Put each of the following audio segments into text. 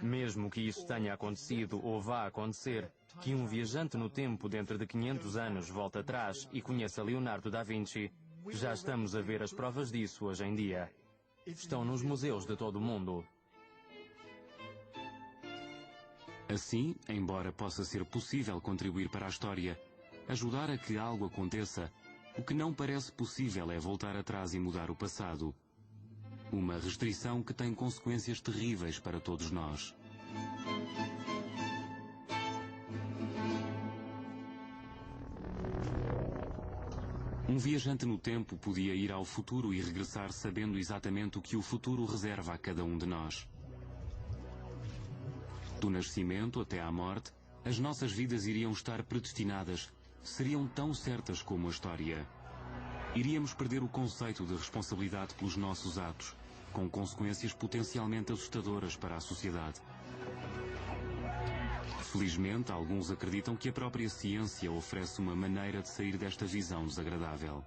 Mesmo que isso tenha acontecido ou vá acontecer, que um viajante no tempo dentro de 500 anos volte atrás e conheça Leonardo da Vinci, já estamos a ver as provas disso hoje em dia. Estão nos museus de todo o mundo. Assim, embora possa ser possível contribuir para a história, ajudar a que algo aconteça, o que não parece possível é voltar atrás e mudar o passado. Uma restrição que tem consequências terríveis para todos nós. Um viajante no tempo podia ir ao futuro e regressar sabendo exatamente o que o futuro reserva a cada um de nós. Do nascimento até à morte, as nossas vidas iriam estar predestinadas, seriam tão certas como a história. Iríamos perder o conceito de responsabilidade pelos nossos atos, com consequências potencialmente assustadoras para a sociedade. Felizmente, alguns acreditam que a própria ciência oferece uma maneira de sair desta visão desagradável.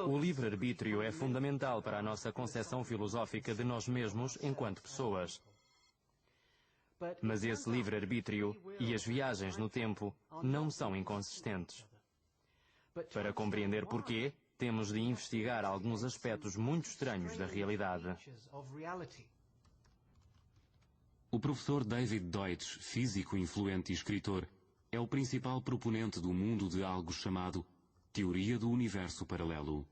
O livre-arbítrio é fundamental para a nossa concepção filosófica de nós mesmos enquanto pessoas. Mas esse livre-arbítrio e as viagens no tempo não são inconsistentes. Para compreender porquê, temos de investigar alguns aspectos muito estranhos da realidade. O professor David Deutsch, físico influente e escritor, é o principal proponente do mundo de algo chamado Teoria do Universo Paralelo.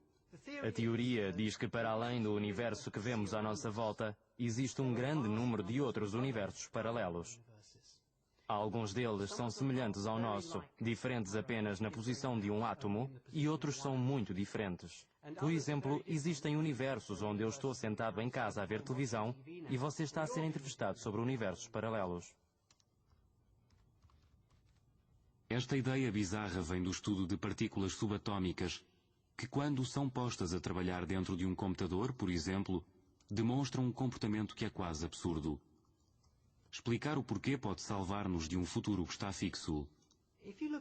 A teoria diz que para além do universo que vemos à nossa volta, existe um grande número de outros universos paralelos. Alguns deles são semelhantes ao nosso, diferentes apenas na posição de um átomo, e outros são muito diferentes. Por exemplo, existem universos onde eu estou sentado em casa a ver televisão e você está a ser entrevistado sobre universos paralelos. Esta ideia bizarra vem do estudo de partículas subatômicas, que quando são postas a trabalhar dentro de um computador, por exemplo, demonstram um comportamento que é quase absurdo. Explicar o porquê pode salvar-nos de um futuro que está fixo.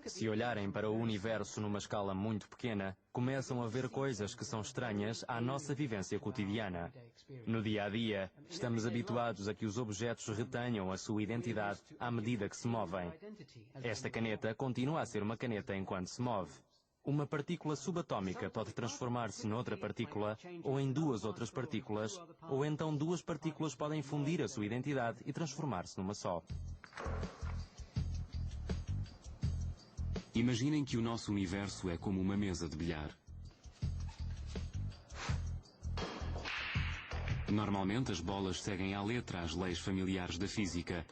Se olharem para o universo numa escala muito pequena, começam a ver coisas que são estranhas à nossa vivência cotidiana. No dia a dia, estamos habituados a que os objetos retenham a sua identidade à medida que se movem. Esta caneta continua a ser uma caneta enquanto se move. Uma partícula subatômica pode transformar-se noutra partícula, ou em duas outras partículas, ou então duas partículas podem fundir a sua identidade e transformar-se numa só. Imaginem que o nosso universo é como uma mesa de bilhar. Normalmente as bolas seguem à letra as leis familiares da física,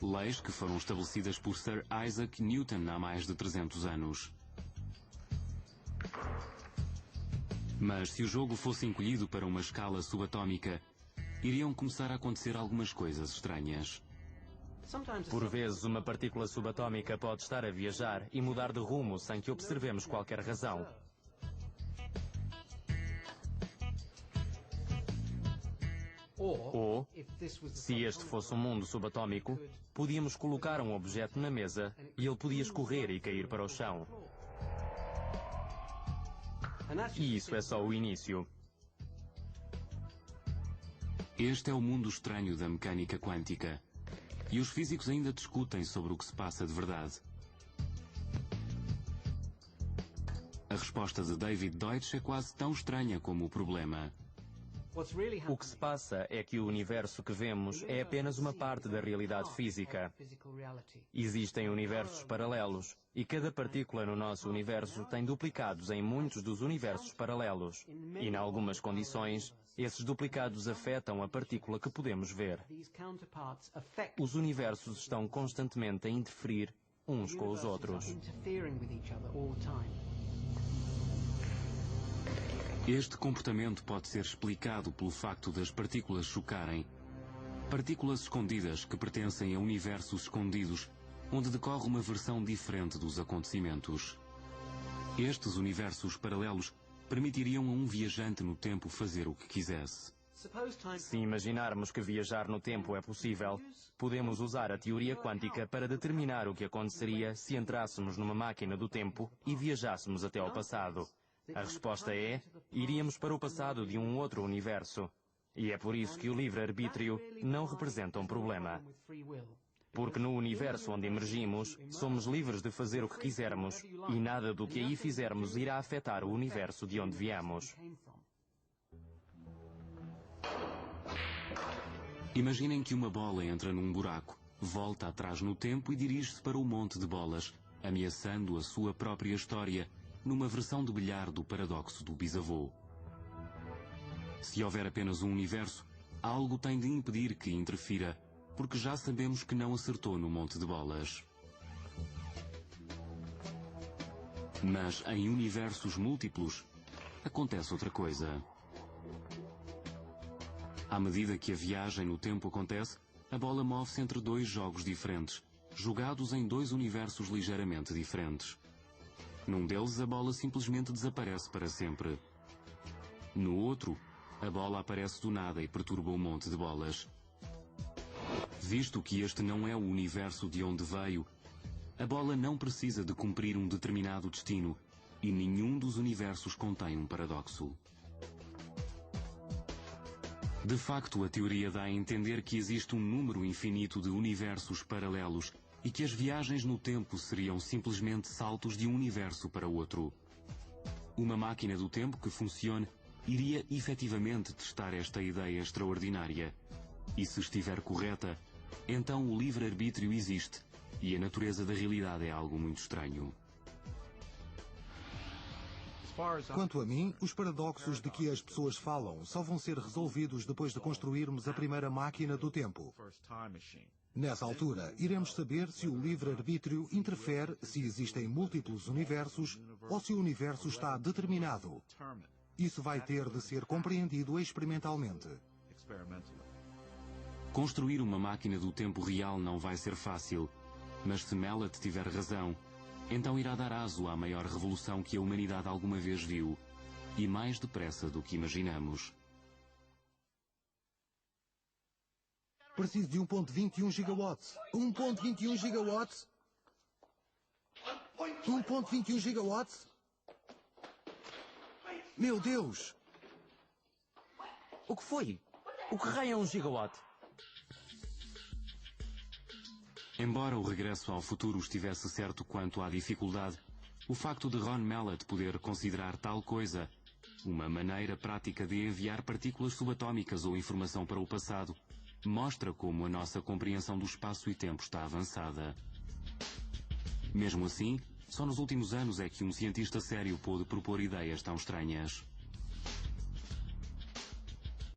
leis que foram estabelecidas por Sir Isaac Newton há mais de 300 anos. Mas se o jogo fosse encolhido para uma escala subatômica, iriam começar a acontecer algumas coisas estranhas. Por vezes, uma partícula subatômica pode estar a viajar e mudar de rumo sem que observemos qualquer razão. Ou, se este fosse um mundo subatômico, podíamos colocar um objeto na mesa e ele podia escorrer e cair para o chão. E isso é só o início. Este é o mundo estranho da mecânica quântica. E os físicos ainda discutem sobre o que se passa de verdade. A resposta de David Deutsch é quase tão estranha como o problema. O que se passa é que o universo que vemos é apenas uma parte da realidade física. Existem universos paralelos, e cada partícula no nosso universo tem duplicados em muitos dos universos paralelos. E, em algumas condições, esses duplicados afetam a partícula que podemos ver. Os universos estão constantemente a interferir uns com os outros. Este comportamento pode ser explicado pelo facto das partículas chocarem. Partículas escondidas que pertencem a universos escondidos, onde decorre uma versão diferente dos acontecimentos. Estes universos paralelos permitiriam a um viajante no tempo fazer o que quisesse. Se imaginarmos que viajar no tempo é possível, podemos usar a teoria quântica para determinar o que aconteceria se entrássemos numa máquina do tempo e viajássemos até ao passado. A resposta é, iríamos para o passado de um outro universo. E é por isso que o livre-arbítrio não representa um problema. Porque no universo onde emergimos, somos livres de fazer o que quisermos, e nada do que aí fizermos irá afetar o universo de onde viemos. Imaginem que uma bola entra num buraco, volta atrás no tempo e dirige-se para o monte de bolas, ameaçando a sua própria história, numa versão de bilhar do paradoxo do bisavô. Se houver apenas um universo, algo tem de impedir que interfira, porque já sabemos que não acertou no monte de bolas. Mas em universos múltiplos, acontece outra coisa. À medida que a viagem no tempo acontece, a bola move-se entre dois jogos diferentes, jogados em dois universos ligeiramente diferentes. Num deles, a bola simplesmente desaparece para sempre. No outro, a bola aparece do nada e perturba o monte de bolas. Visto que este não é o universo de onde veio, a bola não precisa de cumprir um determinado destino, e nenhum dos universos contém um paradoxo. De facto, a teoria dá a entender que existe um número infinito de universos paralelos e que as viagens no tempo seriam simplesmente saltos de um universo para outro. Uma máquina do tempo que funcione iria efetivamente testar esta ideia extraordinária. E se estiver correta, então o livre-arbítrio existe e a natureza da realidade é algo muito estranho. Quanto a mim, os paradoxos de que as pessoas falam só vão ser resolvidos depois de construirmos a primeira máquina do tempo. Nessa altura, iremos saber se o livre-arbítrio interfere se existem múltiplos universos ou se o universo está determinado. Isso vai ter de ser compreendido experimentalmente. Construir uma máquina do tempo real não vai ser fácil, mas se Mallet tiver razão, então irá dar aso à maior revolução que a humanidade alguma vez viu, e mais depressa do que imaginamos. Preciso de 1.21 gigawatts. 1.21 gigawatts? 1.21 gigawatts? Meu Deus! O que foi? O que raio é um gigawatt? Embora o regresso ao futuro estivesse certo quanto à dificuldade, o facto de Ron Mallet poder considerar tal coisa, uma maneira prática de enviar partículas subatômicas ou informação para o passado, mostra como a nossa compreensão do espaço e tempo está avançada. Mesmo assim, só nos últimos anos é que um cientista sério pôde propor ideias tão estranhas.